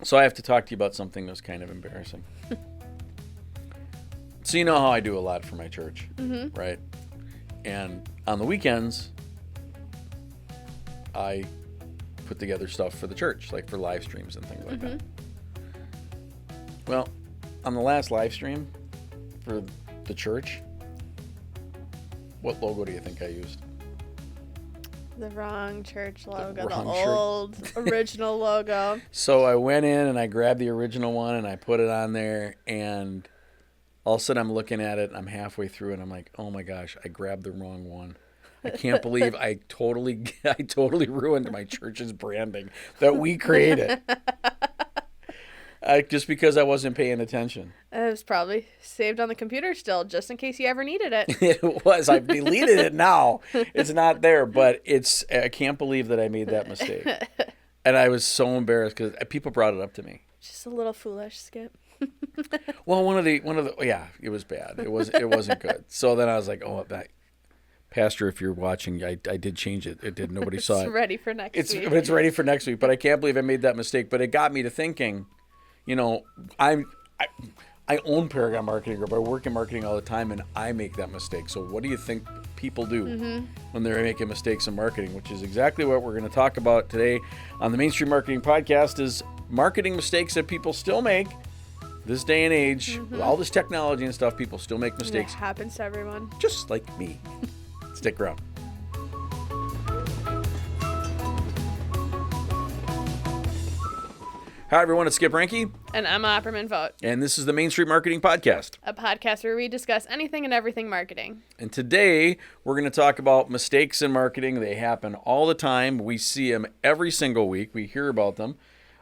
So I have to talk to you about something that's kind of embarrassing. So you know how I do a lot for my church, right? And on the weekends, I put together stuff for the church, like for live streams and things like that. Well, on the last live stream for the church, what logo do you think I used? The wrong church logo, the wrong old original logo. So I went in and I grabbed the original one and I put it on there, and all of a sudden I'm looking at it and I'm halfway through and I'm like, oh my gosh, I grabbed the wrong one. I can't believe I totally ruined my church's branding that we created. Just because I wasn't paying attention. It was probably saved on the computer still, just in case you ever needed it. It was. I've deleted it now. It's not there, but I can't believe that I made that mistake. And I was so embarrassed because people brought it up to me. Just a little foolish, Skip. Well, one of the yeah, it was bad. It wasn't good. So then I was like, oh, Pastor, if you're watching, I did change it. It did. Nobody saw it. It's ready for next week. It's ready for next week. But I can't believe I made that mistake. But it got me to thinking, you know, I own Paragon Marketing Group. I work in marketing all the time, and I make that mistake. So what do you think people do when they're making mistakes in marketing, which is exactly what we're going to talk about today on the Mainstream Marketing Podcast, is marketing mistakes that people still make this day and age. With all this technology and stuff, people still make mistakes. It happens to everyone. Just like me. Stick around. Hi, everyone. It's Skip Ranke. And Emma Opperman Vogt. And this is the Main Street Marketing Podcast. A podcast where we discuss anything and everything marketing. And today, we're going to talk about mistakes in marketing. They happen all the time. We see them every single week. We hear about them.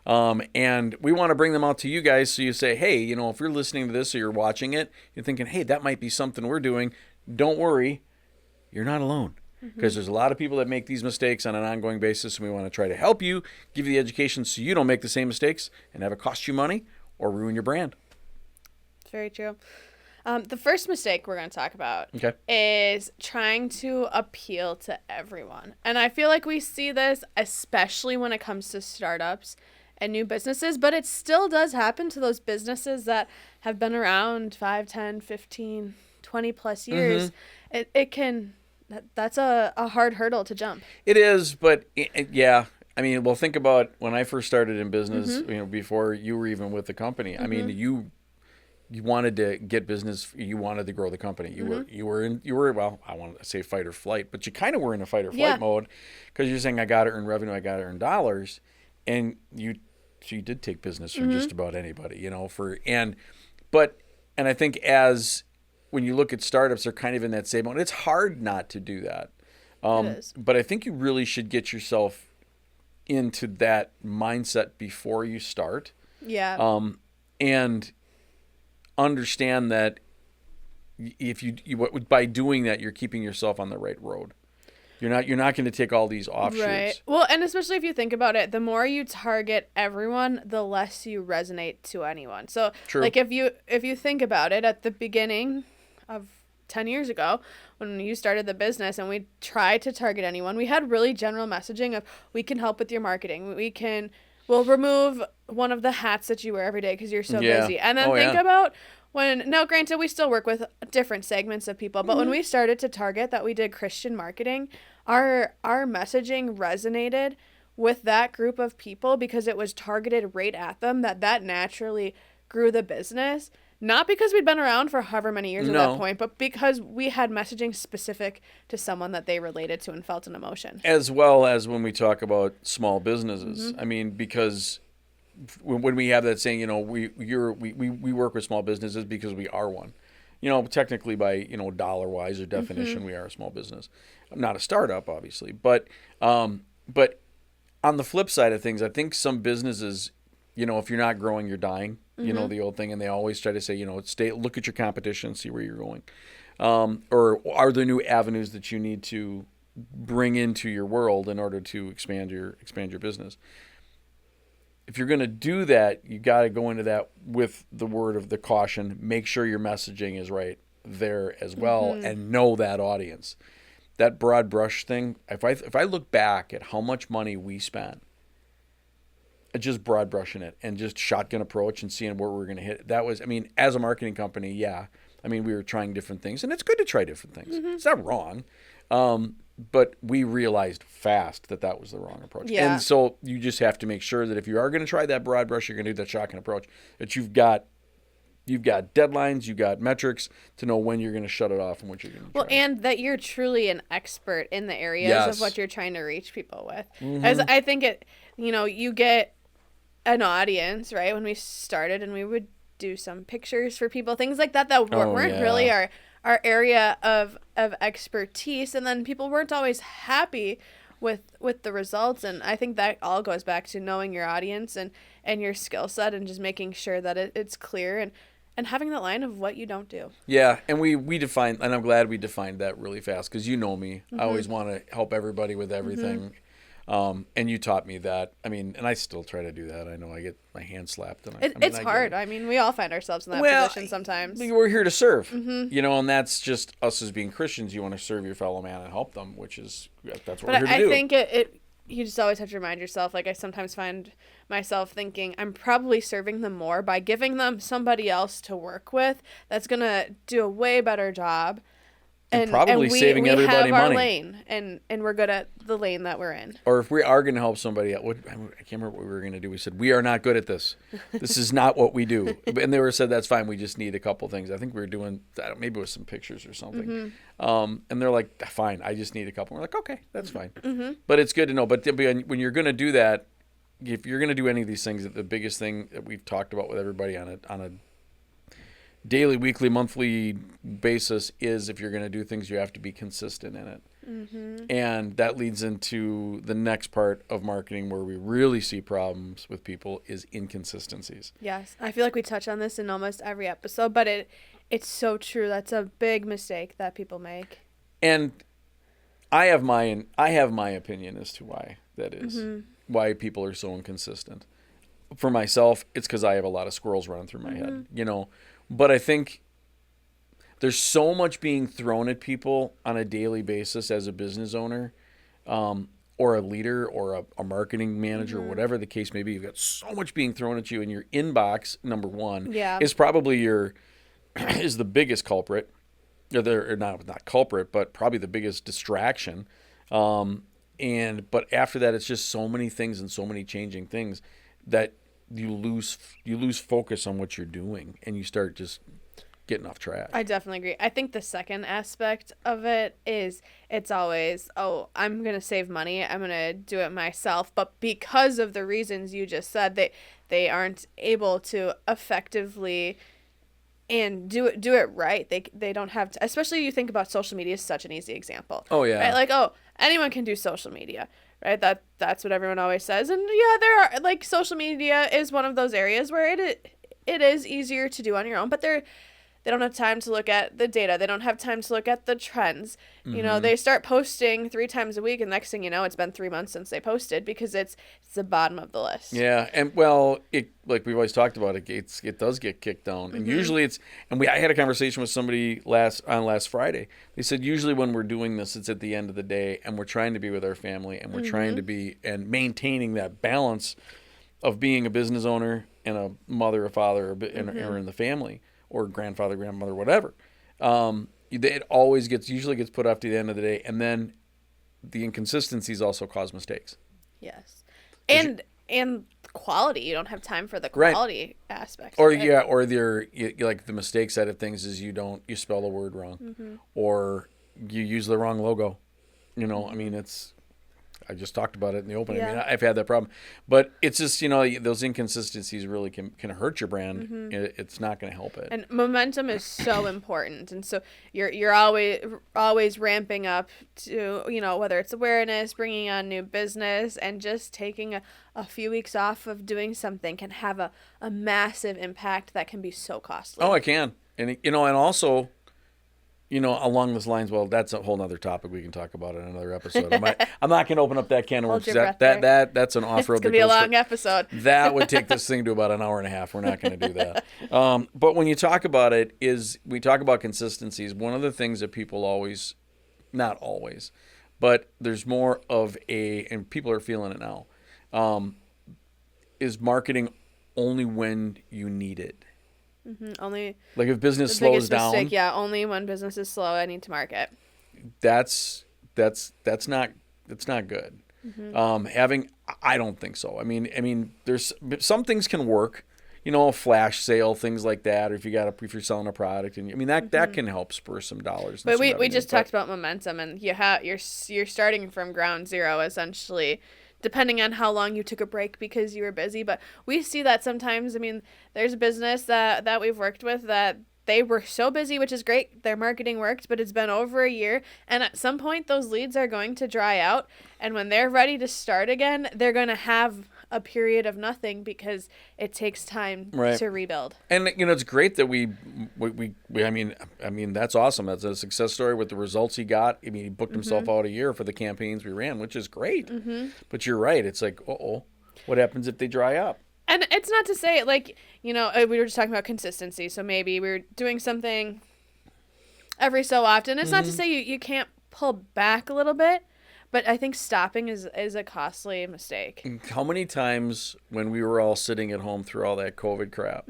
And we want to bring them out to you guys so you say, hey, you know, if you're listening to this or you're watching it, you're thinking, hey, that might be something we're doing. Don't worry. You're not alone. Because there's a lot of people that make these mistakes on an ongoing basis, and we want to try to help you, give you the education so you don't make the same mistakes and have it cost you money or ruin your brand. Very true. The first mistake we're going to talk about is trying to appeal to everyone. And I feel like we see this especially when it comes to startups and new businesses, but it still does happen to those businesses that have been around 5, 10, 15, 20 plus years. It can... That's a hard hurdle to jump. It is, but yeah. I mean, well, think about when I first started in business, you know, before you were even with the company. I mean, you wanted to get business. You wanted to grow the company. You were, well, I want to say fight or flight, but you kind of were in a fight or flight mode because you're saying, I got to earn revenue. I got to earn dollars. And you did take business from just about anybody, you know, and I think when you look at startups, they're kind of in that same mode. It's hard not to do that. It is. But I think you really should get yourself into that mindset before you start. Yeah. And understand that if you by doing that, you're keeping yourself on the right road. You're not going to take all these offshoots. Right. Well, and especially if you think about it, the more you target everyone, the less you resonate to anyone. So, True. Like if you think about it, at the beginning of 10 years ago, when you started the business and we tried to target anyone, we had really general messaging of, we can help with your marketing. We'll remove one of the hats that you wear every day because you're so busy. And then about now granted, we still work with different segments of people, but when we started to target that, we did Christian marketing, our messaging resonated with that group of people because it was targeted right at them, that naturally grew the business. Not because we'd been around for however many years at that point, but because we had messaging specific to someone that they related to and felt an emotion. As well as when we talk about small businesses. I mean, because when we have that saying, you know, we work with small businesses because we are one. You know, technically by, you know, dollar-wise or definition, we are a small business. I'm not a startup, obviously. But on the flip side of things, I think some businesses, you know, if you're not growing, you're dying. You know, the old thing, and they always try to say, you know, look at your competition, see where you're going. Or are there new avenues that you need to bring into your world in order to expand your business? If you're going to do that, you got to go into that with the word of the caution. Make sure your messaging is right there as well, and know that audience. That broad brush thing, if I look back at how much money we spent just broad brushing it and just shotgun approach and seeing where we're going to hit. That was, I mean, as a marketing company, yeah. I mean, we were trying different things, and it's good to try different things. It's not wrong. But we realized fast that that was the wrong approach. Yeah. And so you just have to make sure that if you are going to try that broad brush, you're going to do that shotgun approach, that you've got deadlines, you've got metrics to know when you're going to shut it off and what you're going to Well, try. and that you're truly an expert in the areas Yes. of what you're trying to reach people with. As I think you get an audience, right? When we started and we would do some pictures for people, things like that weren't really our area of expertise, and then people weren't always happy with the results. And I think that all goes back to knowing your audience and your skill set, and just making sure that it's clear and having that line of what you don't do. Yeah, and we defined, and I'm glad we defined that really fast, because you know me. I always want to help everybody with everything. And you taught me that. I mean, and I still try to do that. I know I get my hand slapped. And It's hard. I mean, we all find ourselves in that position sometimes. We're here to serve, and that's just us as being Christians. You want to serve your fellow man and help them, that's what we're here to do. But I think you just always have to remind yourself, like I sometimes find myself thinking, I'm probably serving them more by giving them somebody else to work with that's going to do a way better job. And probably saving everybody money. We have our lane, and we're good at the lane that we're in. Or if we are going to help somebody out, I can't remember what we were going to do. We said, we are not good at this. This is not what we do. And they said, that's fine. We just need a couple things. I think we were doing, maybe it was some pictures or something. And they're like, fine, I just need a couple. We're like, okay, that's fine. But it's good to know. But when you're going to do that, if you're going to do any of these things, the biggest thing that we've talked about with everybody on a daily, weekly, monthly basis is, if you're going to do things, you have to be consistent in it. And that leads into the next part of marketing where we really see problems with people is inconsistencies. Yes. I feel like we touch on this in almost every episode, but it's so true. That's a big mistake that people make. And I have my opinion as to why that is, why people are so inconsistent. For myself, it's because I have a lot of squirrels running through my head, But I think there's so much being thrown at people on a daily basis as a business owner, or a leader, or a marketing manager, whatever the case may be. You've got so much being thrown at you in your inbox. Number one, is probably is the biggest culprit, or not culprit, but probably the biggest distraction. But after that, it's just so many things and so many changing things that you lose focus on what you're doing, and you start just getting off track. I definitely agree. I think the second aspect of it is, it's always, I'm going to save money, I'm going to do it myself, but because of the reasons you just said, they aren't able to effectively and do it right. They don't have to, especially you think about social media is such an easy example. Oh yeah. Right? Like, anyone can do social media. Right, that's what everyone always says, and yeah, there are, like, social media is one of those areas where it is easier to do on your own, but they don't have time to look at the data. They don't have time to look at the trends. They start posting 3 times a week, and next thing you know, it's been 3 months since they posted, because it's the bottom of the list. Yeah, and well, like we've always talked about, it does get kicked down, and usually I had a conversation with somebody last Friday. They said usually when we're doing this, it's at the end of the day, and we're trying to be with our family, and we're trying to be and maintaining that balance of being a business owner and a mother, a father, or in the family, or grandfather, grandmother, whatever. It usually gets put off to the end of the day, and then the inconsistencies also cause mistakes. Yes, and quality. You don't have time for the quality aspect. Or like the mistake side of things is you spell the word wrong, or you use the wrong logo. I mean, I just talked about it in the opening. Yeah. I mean, I've had that problem, but it's just, those inconsistencies really can hurt your brand. It's not going to help it. And momentum is so important. And so you're always ramping up to, whether it's awareness, bringing on new business, and just taking a few weeks off of doing something can have a massive impact that can be so costly. Oh, it can. And, and also, along those lines, well, that's a whole nother topic we can talk about in another episode. I'm not going to open up that can of worms. That's an off-road. It's going to be a long episode. That would take this thing to about an hour and a half. We're not going to do that. But when you talk about it, we talk about consistencies. One of the things that people always, not always, but there's more of and people are feeling it now, is marketing only when you need it. Only Like if business the slows biggest down, mistake. Yeah, only when business is slow, I need to market. that's not good. I don't think so. I mean, there's some things can work, a flash sale, things like that, or if you're selling a product, and I mean that can help spur some dollars. But we just talked about momentum, and you're starting from ground zero essentially, depending on how long you took a break because you were busy. But we see that sometimes. I mean, there's a business that we've worked with that they were so busy, which is great. Their marketing worked, but it's been over a year. And at some point, those leads are going to dry out. And when they're ready to start again, they're going to have a period of nothing because it takes time to rebuild. And, it's great that we I mean, that's awesome. That's a success story with the results he got. I mean, he booked himself out a year for the campaigns we ran, which is great. But you're right. It's like, what happens if they dry up? And it's not to say, like, we were just talking about consistency. So maybe we're doing something every so often. It's not to say you can't pull back a little bit, but I think stopping is a costly mistake. How many times when we were all sitting at home through all that COVID crap,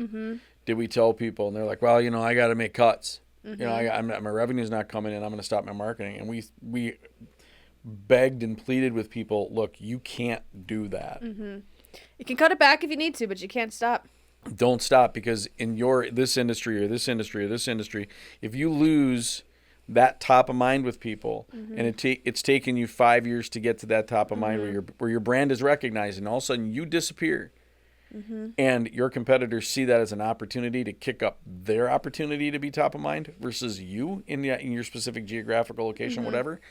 did we tell people, and they're like, well, I got to make cuts. My revenue's not coming in. I'm going to stop my marketing. And we begged and pleaded with people, look, you can't do that. You can cut it back if you need to, but you can't stop. Don't stop, because in this industry or this industry or this industry, if you lose that top of mind with people, and it's taken you 5 years to get to that top of mind where your brand is recognized, and all of a sudden you disappear, and your competitors see that as an opportunity to kick up their opportunity to be top of mind versus you in your specific geographical location, whatever.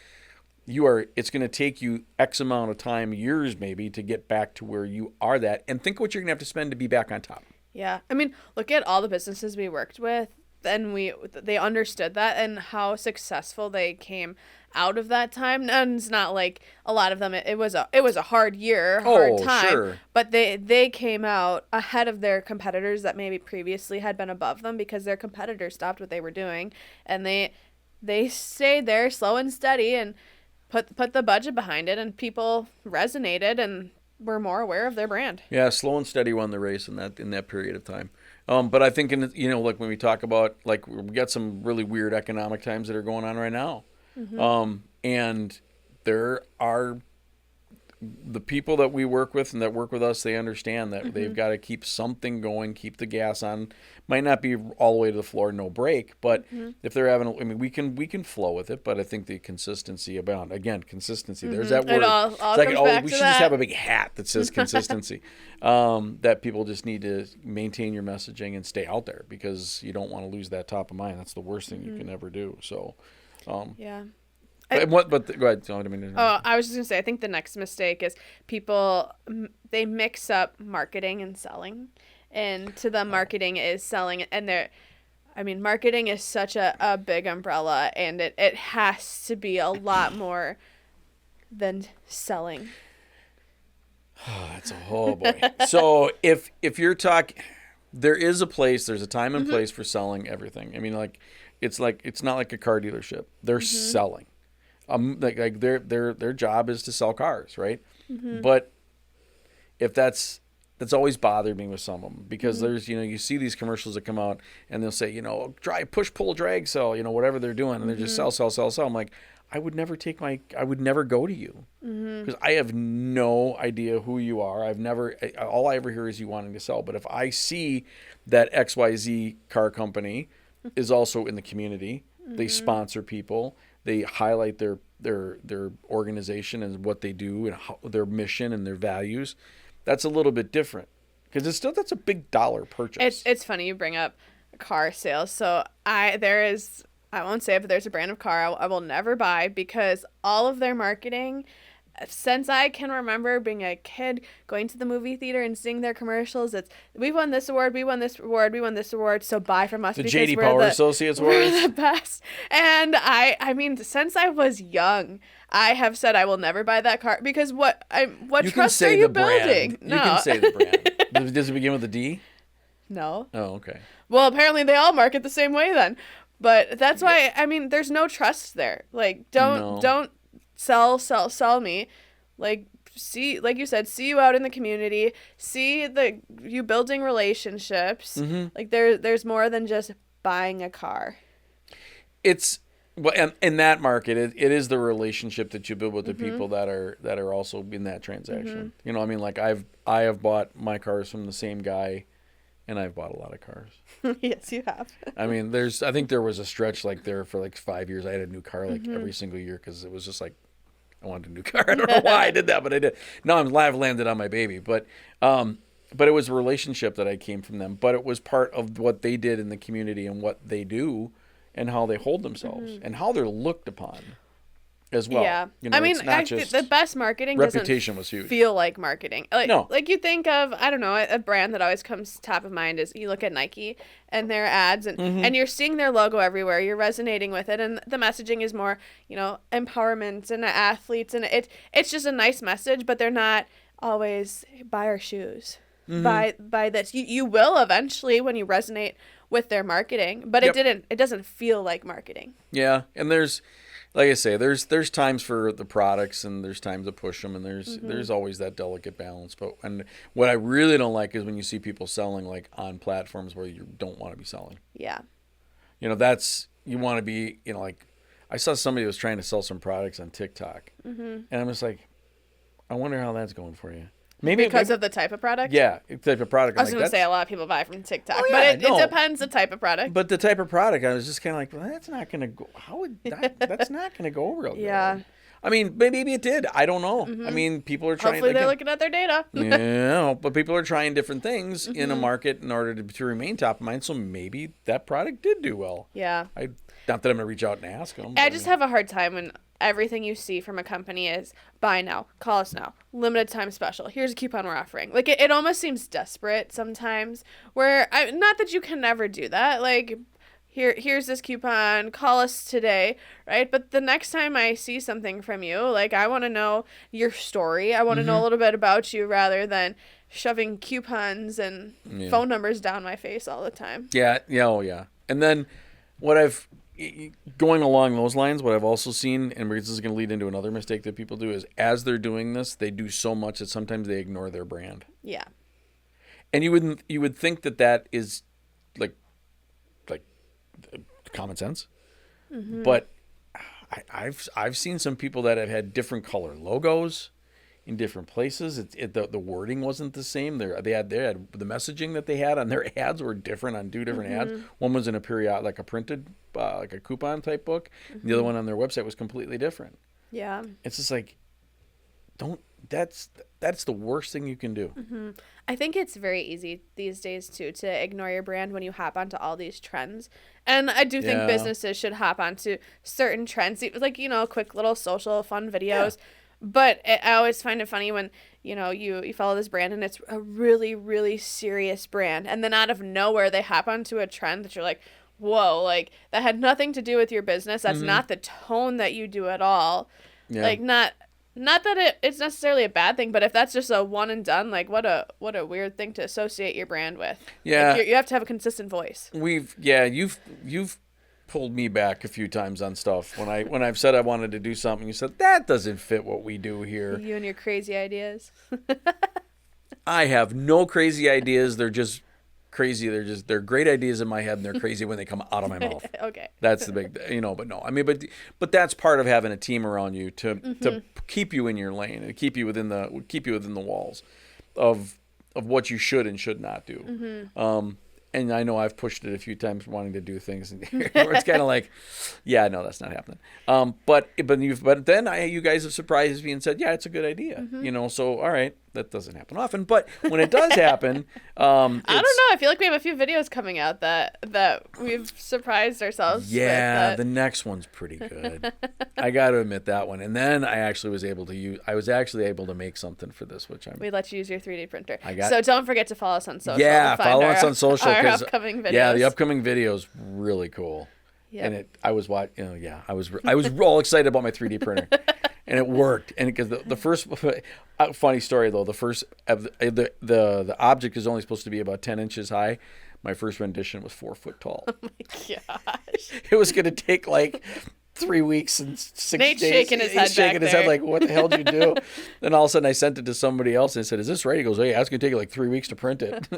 It's going to take you X amount of time, years maybe, to get back to where you are that, and think what you're going to have to spend to be back on top. Yeah. I mean, look at all the businesses we worked with, and they understood that and how successful they came out of that time. And it's not like a lot of them, it was a hard year, hard time, sure. But they came out ahead of their competitors that maybe previously had been above them because their competitors stopped what they were doing, and they stayed there slow and steady and put the budget behind it, and people resonated and were more aware of their brand. Yeah, slow and steady won the race in that period of time. But I think like when we talk about, like, we got some really weird economic times that are going on right now, and there are the people that we work with and that work with us, they understand that they've got to keep something going, keep the gas on. Might not be all the way to the floor, no break, but if they're having, we can flow with it. But I think the consistency abound. Again, consistency. There's that word. It all it's like, comes back we to should that. just have a big hat that says consistency. That people just need to maintain your messaging and stay out there, because you don't want to lose that top of mind. That's the worst thing you can ever do. So, yeah. Go ahead. I was just going to say, I think the next mistake is people, they mix up marketing and selling. And to them, marketing is selling. And marketing is such a big umbrella, and it has to be a lot more than selling. That's boy. So if you're talking, there's a time and place for selling everything. I mean, it's not like a car dealership. They're selling. Like their job is to sell cars, right? But if that's always bothered me with some of them, because there's, you see these commercials that come out and they'll say, drive, push, pull, drag, sell, whatever they're doing, and they're just sell. I'm like, I would never go to you, because I have no idea who you are. All I ever hear is you wanting to sell. But if I see that XYZ car company is also in the community, they sponsor people, they highlight their organization and what they do and their mission and their values, that's a little bit different, because that's a big dollar purchase. It's funny you bring up car sales. So I won't say it, but there's a brand of car I will never buy, because all of their marketing, since I can remember being a kid, going to the movie theater and seeing their commercials, it's, we won this award, we won this award, we won this award, so buy from us, the because J.D. Power Associates we're awards. the best. And I mean, since I was young, I have said I will never buy that car, because what You trust are you brand. building? No. You can say the brand. Does it begin with a D? No. Oh, okay. Well, apparently they all market the same way then. But that's why, I mean, there's no trust there. Like, don't sell me. Like, see, like you said, see you out in the community, see you building relationships. Like there's more than just buying a car. It's well, and in that market, it is the relationship that you build with the people that are also in that transaction. You know, I mean, like I have bought my cars from the same guy, and I've bought a lot of cars. Yes, you have. I mean, I think there was a stretch like there for like 5 years. I had a new car like every single year because it was just like I wanted a new car. I don't know why I did that, but I did. Now I've landed on my baby, but it was a relationship that I came from them. But it was part of what they did in the community and what they do and how they hold themselves and how they're looked upon as well. Yeah. You know, I mean, it's not just the best marketing reputation doesn't was huge. feel like marketing. Like, No. Like you think of, I don't know, a brand that always comes top of mind is you look at Nike and their ads and you're seeing their logo everywhere. You're resonating with it. And the messaging is more, you know, empowerment and athletes. And it's just a nice message, but they're not always buy our shoes. Buy this. You will eventually when you resonate with their marketing, but it doesn't feel like marketing. Yeah. And there's, like I say, there's times for the products and there's times to push them and there's always that delicate balance. But and what I really don't like is when you see people selling like on platforms where you don't want to be selling. Yeah. You know, you want to be, you know, like I saw somebody was trying to sell some products on TikTok and I'm just like, I wonder how that's going for you. Maybe because of the type of product? Yeah, type of product. I was going to say a lot of people buy from TikTok, Oh, yeah, but it depends the type of product. But the type of product, I was just kind of like, well, that's not going to go. How would that's not going to go real good. Yeah. I mean, maybe it did. I don't know. I mean, people are trying. Hopefully they're looking at their data. Yeah, but people are trying different things in a market in order to remain top of mind. So maybe that product did do well. Yeah. Not that I'm going to reach out and ask them. I just have a hard time when everything you see from a company is buy now, call us now, limited time special. Here's a coupon we're offering. Like it almost seems desperate sometimes. Where not that you can never do that. Like here's this coupon, call us today, right? But the next time I see something from you, like I want to know your story. I want to know a little bit about you rather than shoving coupons and phone numbers down my face all the time. Yeah, oh yeah. And then going along those lines, what I've also seen, and this is going to lead into another mistake that people do, is as they're doing this, they do so much that sometimes they ignore their brand. Yeah. And you would think that is like common sense, but I've seen some people that have had different color logos in different places. The wording wasn't the same. They had the messaging that they had on their ads were different on two different ads. One was in a period like a printed like a coupon type book. The other one on their website was completely different. Yeah. It's just like that's the worst thing you can do. I think it's very easy these days too to ignore your brand when you hop onto all these trends. And I do think businesses should hop onto certain trends, like, you know, quick little social fun videos. Yeah. But I always find it funny when, you know, you follow this brand and it's a really, really serious brand. And then out of nowhere, they hop onto a trend that you're like, whoa, like that had nothing to do with your business. That's not the tone that you do at all. Yeah. Like not that it's necessarily a bad thing, but if that's just a one and done, like what a weird thing to associate your brand with. Yeah. Like you have to have a consistent voice. You've pulled me back a few times on stuff when I've said I wanted to do something. You said that doesn't fit what we do here. You and your crazy ideas. I have no crazy ideas. They're just crazy. They're great ideas in my head, and they're crazy when they come out of my mouth. Okay. That's the big, but no. I mean, but that's part of having a team around you to keep you in your lane and keep you within the walls of what you should and should not do. And I know I've pushed it a few times wanting to do things where it's kind of like, yeah, no, that's not happening. But then you guys have surprised me and said, yeah, it's a good idea. So all right, that doesn't happen often. But when it does happen, I don't know. I feel like we have a few videos coming out that we've surprised ourselves. Yeah, the next one's pretty good. I got to admit that one. And then I actually was able to make something for this, we let you use your 3D printer. So don't forget to follow us on social. Yeah, follow us on social. Our upcoming videos. Yeah, the upcoming video's really cool. Yep. And I was all excited about my 3D printer, and it worked. And because the first funny story though, the first the object is only supposed to be about 10 inches high. My first rendition was 4 foot tall. Oh my gosh! It was going to take like 3 weeks and 6 Nate's days. shaking his head He's shaking back his there. head like, what the hell did you do? Then all of a sudden I sent it to somebody else and I said, is this right? He goes, oh yeah, it's going to take you like 3 weeks to print it.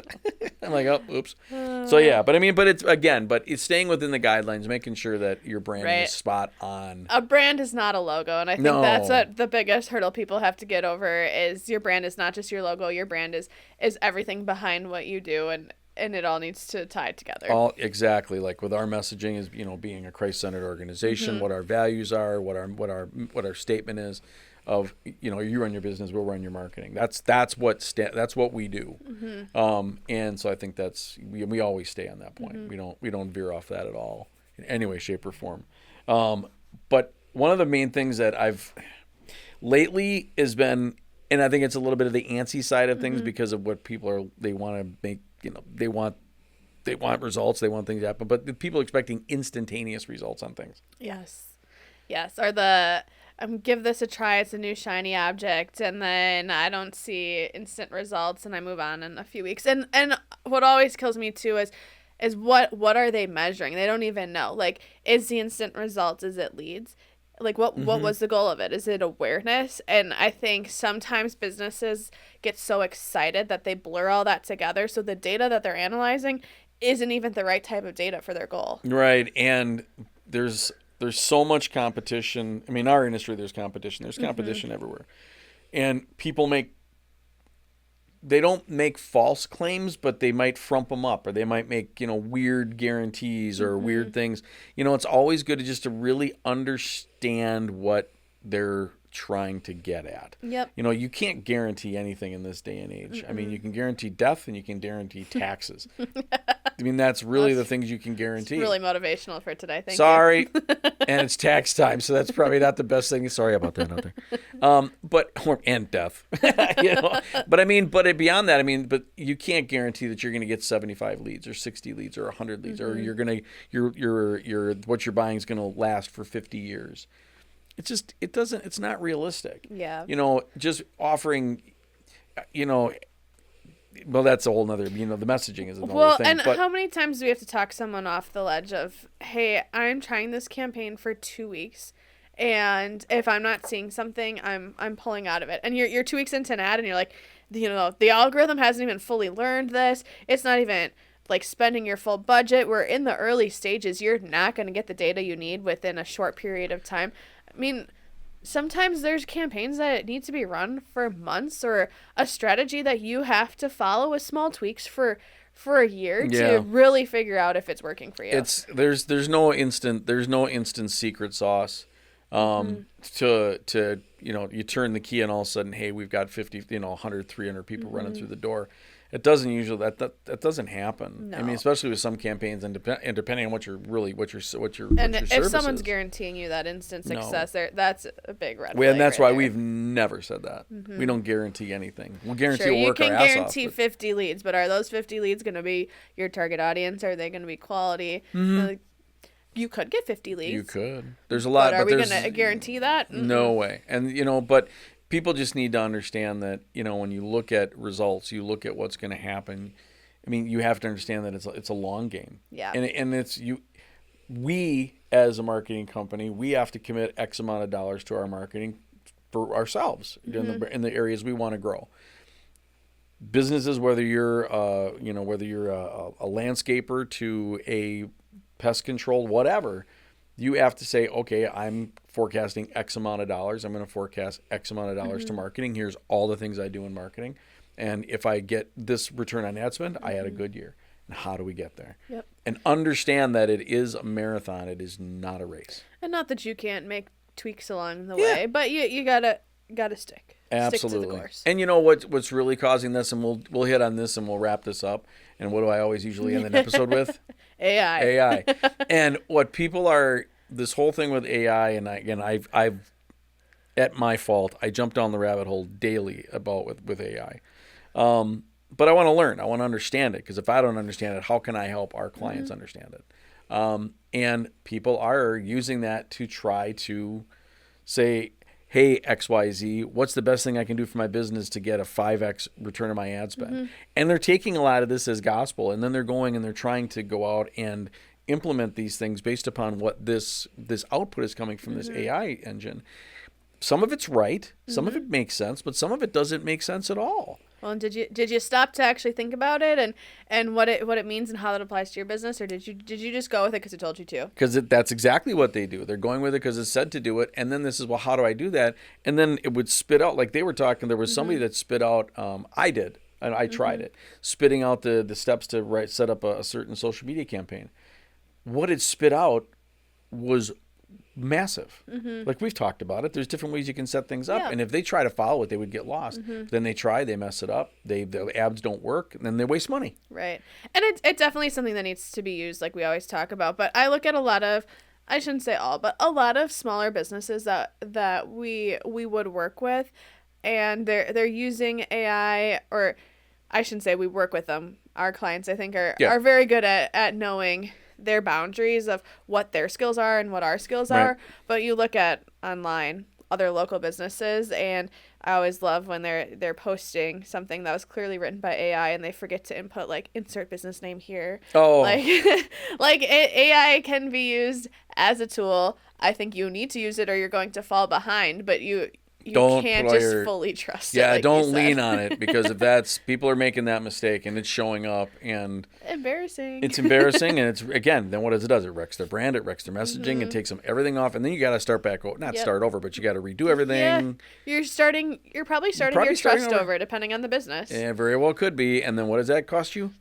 I'm like, oh, oops. So yeah, but I mean, but it's staying within the guidelines, making sure that your brand Right. is spot on. A brand is not a logo, and I think No. that's what the biggest hurdle people have to get over is your brand is not just your logo. Your brand is everything behind what you do, and it all needs to tie together. All exactly, like with our messaging is, being a Christ-centered organization, what our values are, what our statement is of, you run your business, we'll run your marketing. That's what we do. And so I think we always stay on that point. We don't veer off that at all in any way, shape, or form. But one of the main things that I've lately has been, and I think it's a little bit of the antsy side of things because of what they want to make. They want results. They want things to happen, but the people expecting instantaneous results on things. Yes. Or give this a try. It's a new shiny object, and then I don't see instant results, and I move on in a few weeks. And what always kills me too is what are they measuring? They don't even know. Like, is the instant results? Is it leads? Like, what was the goal of it? Is it awareness? And I think sometimes businesses get so excited that they blur all that together. So the data that they're analyzing isn't even the right type of data for their goal. Right. And there's so much competition. I mean, our industry, there's competition. There's competition everywhere. And people they don't make false claims, but they might frump them up, or they might make, weird guarantees or weird things. It's always good to really understand what they're trying to get at. Yep. You can't guarantee anything in this day and age. I mean, you can guarantee death and you can guarantee taxes. I mean, that's really the things you can guarantee. It's really motivational for today. Thank Sorry. you. And it's tax time, so that's probably not the best thing. Sorry about that out there. And death. But beyond that, but you can't guarantee that you're going to get 75 leads or 60 leads or 100 leads, or your what you're buying is going to last for 50 years. It's not realistic. Yeah. Just offering, well, that's a whole nother, the messaging is another thing. And how many times do we have to talk someone off the ledge of, hey, I'm trying this campaign for 2 weeks, and if I'm not seeing something, I'm pulling out of it. And you're 2 weeks into an ad, and you're like, the algorithm hasn't even fully learned this. It's not even like spending your full budget. We're in the early stages. You're not going to get the data you need within a short period of time. I mean, sometimes there's campaigns that need to be run for months, or a strategy that you have to follow with small tweaks for a year to really figure out if it's working for you. There's no instant secret sauce. To you turn the key and all of a sudden, hey, we've got 50, 100, 300 people running through the door. It doesn't usually that doesn't happen. No. I mean, especially with some campaigns, and depending on what your and if service someone's is. guaranteeing you that instant success, that's a big red flag. And that's right why there. we've never said that. We don't guarantee anything. We'll guarantee Sure, we'll work our ass off. you can guarantee 50 leads, but are those 50 leads going to be your target audience? Are they going to be quality? You could get 50 leads. You could. There's a lot, but are we going to guarantee that? No way. And but people just need to understand that, when you look at results, you look at what's going to happen. I mean, you have to understand that it's a long game. Yeah. And we as a marketing company, we have to commit X amount of dollars to our marketing for ourselves in the areas we want to grow. Businesses, whether you're a landscaper to a pest control, whatever, you have to say, okay, I'm forecasting X amount of dollars. I'm going to forecast X amount of dollars to marketing. Here's all the things I do in marketing. And if I get this return on ad spend, I had a good year. And how do we get there? Yep. And understand that it is a marathon. It is not a race. And not that you can't make tweaks along the way, but you gotta stick. Absolutely. Stick to the course. And what's really causing this, and we'll hit on this and we'll wrap this up. And what do I always usually end an episode with? AI. And what people are, this whole thing with AI, and I've at my fault, I jump down the rabbit hole daily with AI. But I want to learn. I want to understand it, because if I don't understand it, how can I help our clients understand it? And people are using that to try to say, hey, XYZ, what's the best thing I can do for my business to get a 5X return on my ad spend? And they're taking a lot of this as gospel, and then they're going and they're trying to go out and implement these things based upon what this output is coming from this AI engine. Some of it's right, some of it makes sense, but some of it doesn't make sense at all. Well, and did you stop to actually think about it and what it means and how that applies to your business, or did you just go with it because it told you to? Because that's exactly what they do. They're going with it because it's said to do it, and then this is, well, how do I do that? And then it would spit out, like they were talking. There was somebody that spit out. I did, and I tried it, spitting out the steps to set up a certain social media campaign. What it spit out was massive. Like we've talked about it. There's different ways you can set things up, and if they try to follow it, they would get lost. Then they mess it up. The ads don't work, and then they waste money. Right, and it's definitely something that needs to be used, like we always talk about. But I look at a lot of, I shouldn't say all, but a lot of smaller businesses that we would work with, and they're using AI, or I shouldn't say we work with them. Our clients, I think, are very good at knowing their boundaries of what their skills are and what our skills are. But you look at online other local businesses, and I always love when they're posting something that was clearly written by AI and they forget to input like insert business name here. AI can be used as a tool. I think you need to use it or you're going to fall behind, but you can't just fully trust it. Yeah, don't lean on it, because if that's, people are making that mistake and it's showing up, and embarrassing. It's embarrassing, and it's, again, then what does it do? It wrecks their brand, it wrecks their messaging, it takes them everything off, and then you got to start back over. Not start over, but you got to redo everything. Yeah, you're probably starting your trust over, depending on the business. Yeah, very well could be. And then what does that cost you?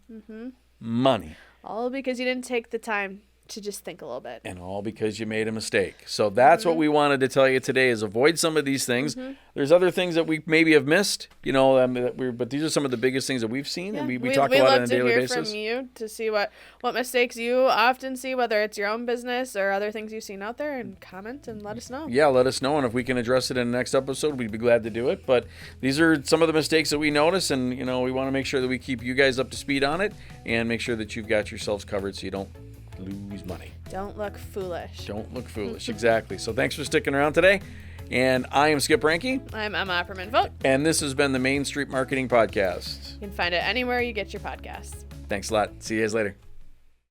Money. All because you didn't take the time to just think a little bit. And all because you made a mistake. So that's what we wanted to tell you today, is avoid some of these things. There's other things that we maybe have missed, but these are some of the biggest things that we've seen, and we talk about it on a daily basis. We'd love to hear from you to see what mistakes you often see, whether it's your own business or other things you've seen out there, and comment and let us know. Yeah, let us know, and if we can address it in the next episode, we'd be glad to do it. But these are some of the mistakes that we notice, and we want to make sure that we keep you guys up to speed on it, and make sure that you've got yourselves covered so you don't lose money. Don't look foolish. Don't look foolish. Exactly. So thanks for sticking around today. And I am Skip Ranke. I'm Emma Opperman-Vogt. And this has been the Main Street Marketing Podcast. You can find it anywhere you get your podcasts. Thanks a lot. See you guys later.